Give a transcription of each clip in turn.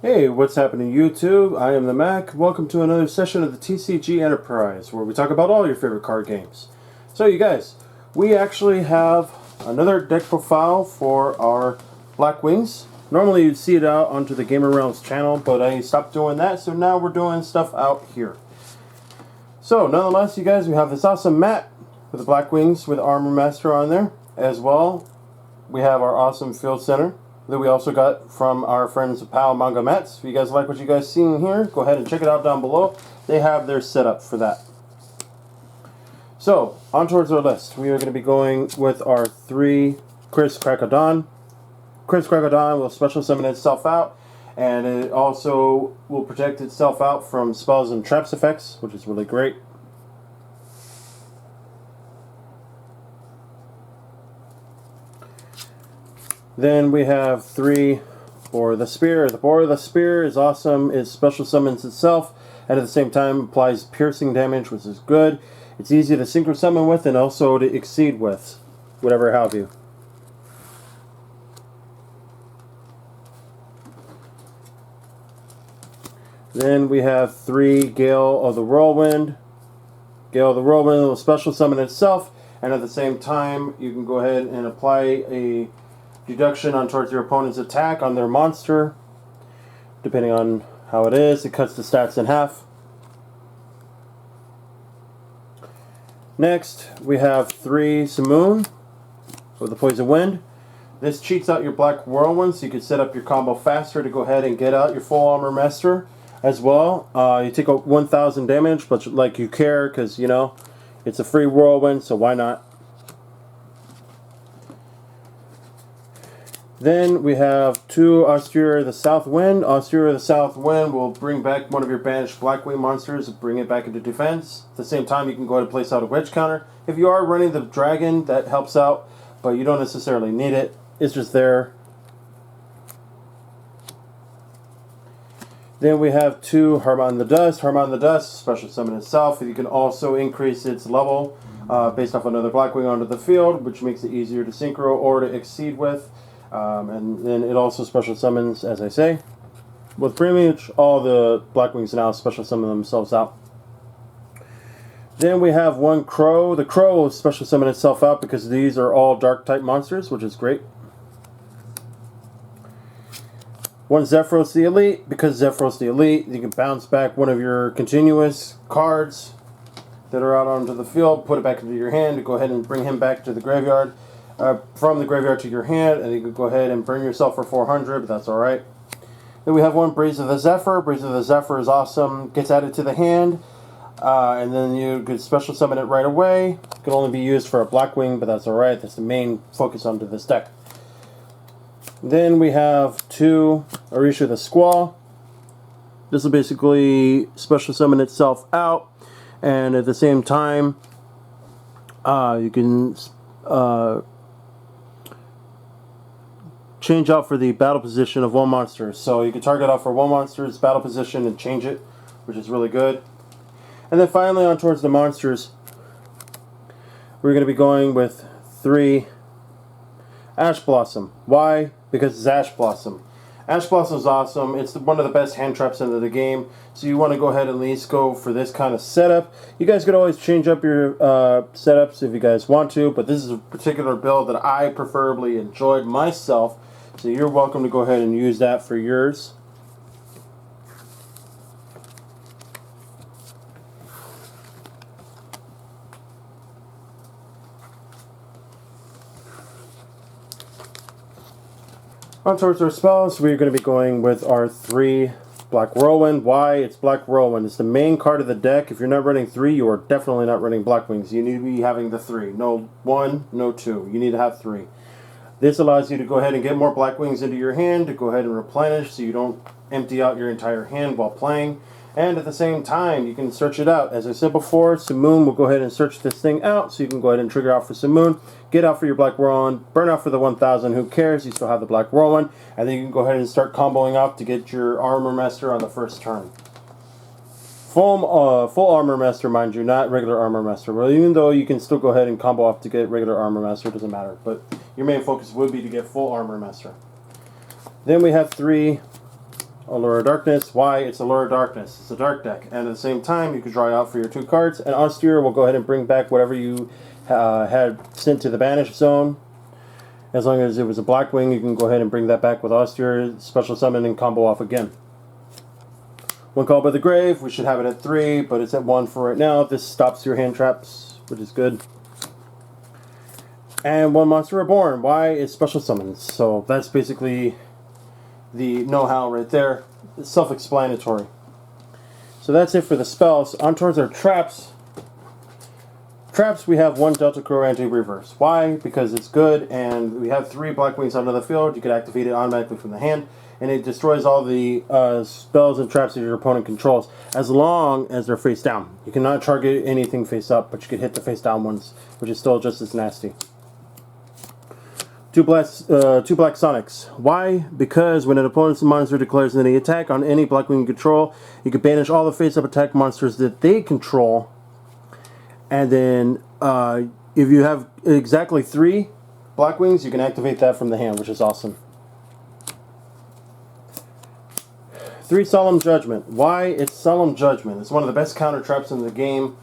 Hey, what's happening YouTube? I am the Mac. Welcome to another session of the TCG Enterprise, where we talk about all your favorite card games. So you guys, we actually have another deck profile for our Blackwings. Normally you'd see it out onto the Gamer Realms channel, but I stopped doing that, so now we're doing stuff out here. So nonetheless, you guys, we have this awesome mat with the Blackwings with Armor Master on there. As well, we have our awesome Field Center that we also got from our friends at Pal Manga Mats. If you guys like what you guys seen here, go ahead and check it out down below. They have their setup for that. So, on towards our list. We are going to be going with our 3 Chris Crackodon. Chris Crackodon will special summon itself out, and it also will protect itself out from spells and traps effects, which is really great. Then we have 3 Boar of the Spear. The Boar of the Spear is awesome. It special summons itself and at the same time applies piercing damage, which is good. It's easy to synchro summon with and also to exceed with, whatever have you. Then we have 3 Gale of the Whirlwind. Gale of the Whirlwind will special summon itself, and at the same time you can go ahead and apply a deduction on towards your opponent's attack on their monster. Depending on how it is, it cuts the stats in half. Next, we have 3 Simoon with the Poison Wind. This cheats out your Black Whirlwind, so you can set up your combo faster to go ahead and get out your full Armor Master as well. You take 1,000 damage, but like you care, because, you know, it's a free Whirlwind, so why not? Then we have 2 Austere the South Wind. Austere the South Wind will bring back one of your banished Blackwing monsters and bring it back into defense. At the same time, you can go ahead and place out a wedge counter. If you are running the dragon, that helps out, but you don't necessarily need it. It's just there. Then we have 2 Harmon the Dust. Harmon the Dust, special summon itself. You can also increase its level based off another Blackwing onto the field, which makes it easier to synchro or to exceed with. And then it also special summons, as I say. With pretty much all the Blackwings now special summon themselves out. Then we have 1 Crow. The Crow will special summon itself out because these are all dark type monsters, which is great. 1 Zephyros the Elite. Because Zephyros the Elite, you can bounce back one of your continuous cards that are out onto the field, put it back into your hand to go ahead and bring him back to the graveyard. From the graveyard to your hand, and you can go ahead and burn yourself for 400, but that's alright. Then we have 1 Breeze of the Zephyr. Breeze of the Zephyr is awesome. Gets added to the hand, and then you could special summon it right away. It can only be used for a Blackwing, but that's alright. That's the main focus onto this deck. Then we have 2 Orisha the Squall. This will basically special summon itself out, and at the same time, you can change out for the battle position of 1 monster. So you can target out for 1 monster's battle position and change it, which is really good. And then finally, on towards the monsters, we're going to be going with 3 Ash Blossom. Why? Because it's Ash Blossom. Ash Blossom is awesome. It's one of the best hand traps into the game. So you want to go ahead and at least go for this kind of setup. You guys could always change up your setups if you guys want to, but this is a particular build that I preferably enjoyed myself. So you're welcome to go ahead and use that for yours. On towards our spells, we're going to be going with our 3 Black Whirlwind. Why? It's Black Whirlwind. It's the main card of the deck. If you're not running 3, you are definitely not running Blackwings. You need to be having the 3. No 1, no 2. You need to have 3. This allows you to go ahead and get more Blackwings into your hand, to go ahead and replenish so you don't empty out your entire hand while playing. And at the same time, you can search it out. As I said before, Simoon will go ahead and search this thing out, so you can go ahead and trigger out for Simoon, get out for your Black Whirlwind, burn out for the 1,000, who cares, you still have the Black Whirlwind, and then you can go ahead and start comboing out to get your Armor Master on the first turn. Full Armor Master, mind you, not regular Armor Master. Well, even though you can still go ahead and combo off to get regular Armor Master, it doesn't matter. But your main focus would be to get full Armor Master. Then we have 3 Allure of Darkness. Why? It's Allure of Darkness. It's a dark deck. And at the same time, you can draw out for your 2 cards. And Austere will go ahead and bring back whatever you had sent to the Banish Zone. As long as it was a Blackwing, you can go ahead and bring that back with Austere, special summon, and combo off again. 1 call by the grave. We should have it at 3, but it's at 1 for right now. This stops your hand traps, which is good. And 1 Monster Reborn. Why? It's special summons. So that's basically the know-how right there. It's self-explanatory. So that's it for the spells. On towards our traps. Traps, we have 1 Delta Crow Anti-Reverse. Why? Because it's good, and we have 3 Blackwings onto the field. You can activate it automatically from the hand, and it destroys all the spells and traps that your opponent controls, as long as they're face down. You cannot target anything face up, but you can hit the face down ones, which is still just as nasty. 2 black Sonics. Why? Because when an opponent's monster declares an attack on any Blackwing control, you can banish all the face-up attack monsters that they control. And then, if you have exactly 3 Blackwings, you can activate that from the hand, which is awesome. 3 Solemn Judgment. Why? It's Solemn Judgment. It's one of the best counter traps in the game.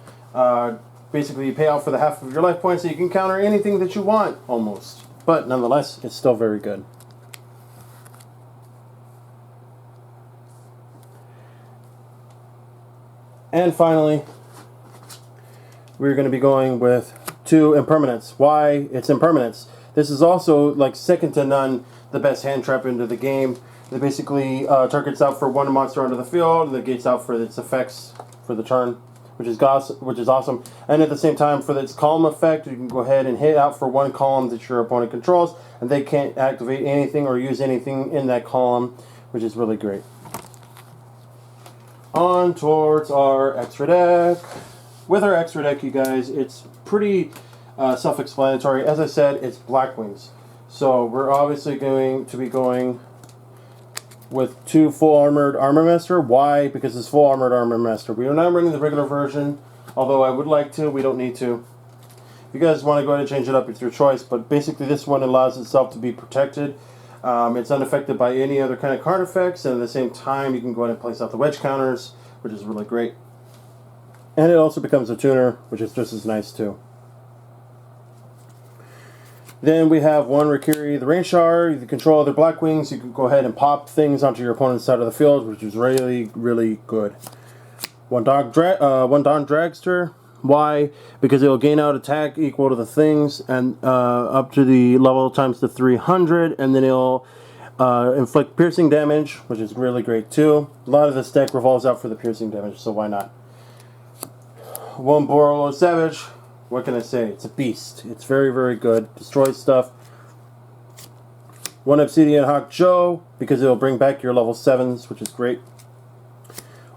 Basically, you pay out for the half of your life points, so you can counter anything that you want, almost. But nonetheless, it's still very good. And finally, we're going to be going with 2 Impermanence. Why? It's Impermanence. This is also, like, second to none, the best hand trap into the game. It basically targets out for 1 monster onto the field, and negates out for its effects for the turn, which is awesome. And at the same time, for its column effect, you can go ahead and hit out for 1 column that your opponent controls, and they can't activate anything or use anything in that column, which is really great. On towards our extra deck. With our extra deck, you guys, it's pretty self-explanatory. As I said, it's Blackwings. So we're obviously going to be going with 2 full armored Armor Master. Why? Because it's full armored Armor Master. We are not running the regular version, although I would like to. We don't need to. If you guys want to go ahead and change it up, it's your choice. But basically, this one allows itself to be protected. It's unaffected by any other kind of card effects, and at the same time, you can go ahead and place out the wedge counters, which is really great. And it also becomes a tuner, which is just as nice too. Then we have 1 Rikiri the Rain Shower. You can control other Blackwings. You can go ahead and pop things onto your opponent's side of the field, which is really, really good. 1 Dawn Dragster. Why? Because it will gain out attack equal to the things, and up to the level times the 300, and then it'll inflict piercing damage, which is really great too. A lot of this deck revolves out for the piercing damage, so why not? 1 Borolo Savage. What can I say? It's a beast. It's very, very good. Destroys stuff. 1 Obsidian Hawk Joe, because it'll bring back your level 7s, which is great.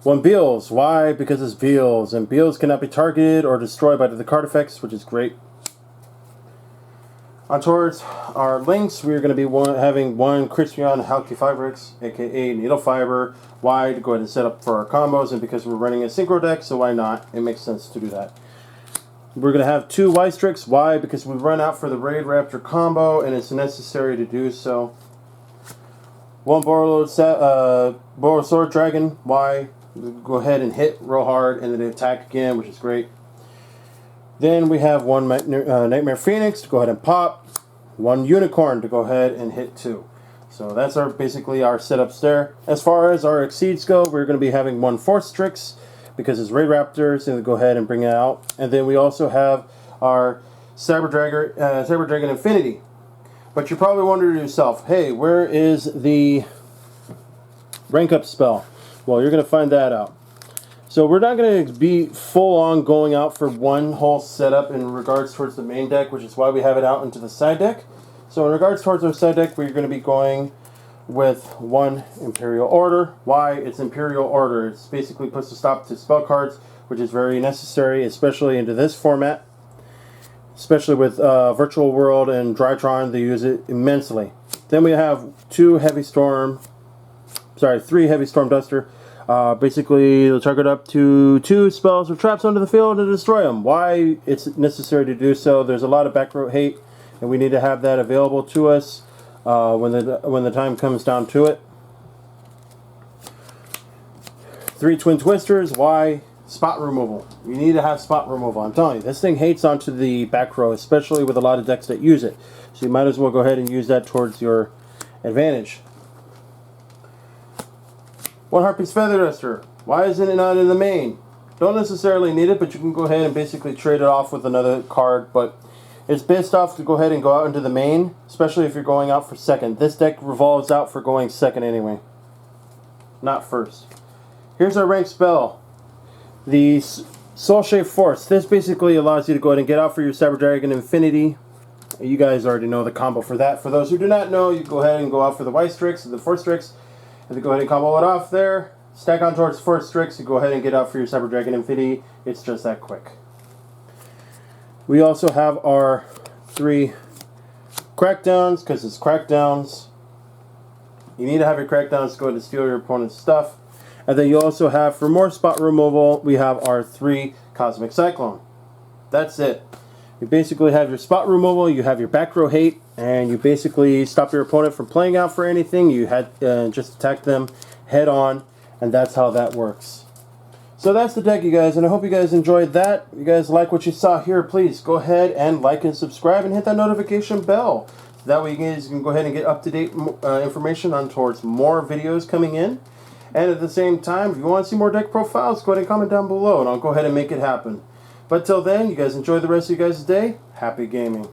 1 Beals. Why? Because it's Beals, and Beals cannot be targeted or destroyed by the card effects, which is great. On towards our links, we're going to be having 1 Crispion Halqifibrix, aka Needle Fiber. Why? To go ahead and set up for our combos, and because we're running a synchro deck, so why not? It makes sense to do that. We're going to have 2 Wystrix. Why? Because we run out for the Raid Raptor combo, and it's necessary to do so. 1 Borolo Sword Dragon. Why? Go ahead and hit real hard, and then attack again, which is great. Then we have 1 Nightmare Phoenix to go ahead and pop. 1 Unicorn to go ahead and hit 2. So that's basically our setups there. As far as our Exceeds go, we're going to be having 1 Force Strix, because it's Raid Raptor, so go ahead and bring it out. And then we also have our Cyber Dragon Infinity. But you're probably wondering to yourself, hey, where is the rank up spell? Well, you're going to find that out. So we're not going to be full on going out for one whole setup in regards towards the main deck, which is why we have it out into the side deck. So in regards towards our side deck, we're going to be going with 1 Imperial Order. Why? It's Imperial Order. It's basically puts a stop to spell cards, which is very necessary, especially into this format. Especially with Virtual World and Drytron, they use it immensely. Then we have 3 Heavy Storm Duster. Basically, they'll target up to 2 spells or traps onto the field and destroy them. Why? It's necessary to do so. There's a lot of back row hate, and we need to have that available to us when the time comes down to it. 3 twin twisters. Why? Spot removal. You need to have spot removal. I'm telling you, this thing hates onto the back row, especially with a lot of decks that use it. So you might as well go ahead and use that towards your advantage. 1 Harpy's Feather Duster. Why isn't it not in the main? Don't necessarily need it, but you can go ahead and basically trade it off with another card. But it's best off to go ahead and go out into the main, especially if you're going out for second. This deck revolves out for going second anyway, not first. Here's our ranked spell. The Soul Shave Force. This basically allows you to go ahead and get out for your Cyber Dragon Infinity. You guys already know the combo for that. For those who do not know, you go ahead and go out for the White Strix and the 4 Strix. And then go ahead and combo it off there. Stack on towards 4 Strix. You go ahead and get out for your Cyber Dragon Infinity. It's just that quick. We also have our 3 Crackdowns, because it's Crackdowns. You need to have your Crackdowns to go ahead and steal your opponent's stuff. And then you also have, for more spot removal, we have our 3 Cosmic Cyclone. That's it. You basically have your spot removal, you have your back row hate, and you basically stop your opponent from playing out for anything. You had just attack them head on, and that's how that works. So that's the deck, you guys, and I hope you guys enjoyed that. If you guys like what you saw here, please go ahead and like and subscribe and hit that notification bell. That way you guys can go ahead and get up-to-date information on towards more videos coming in. And at the same time, if you want to see more deck profiles, go ahead and comment down below, and I'll go ahead and make it happen. But till then, you guys enjoy the rest of your guys' day. Happy gaming.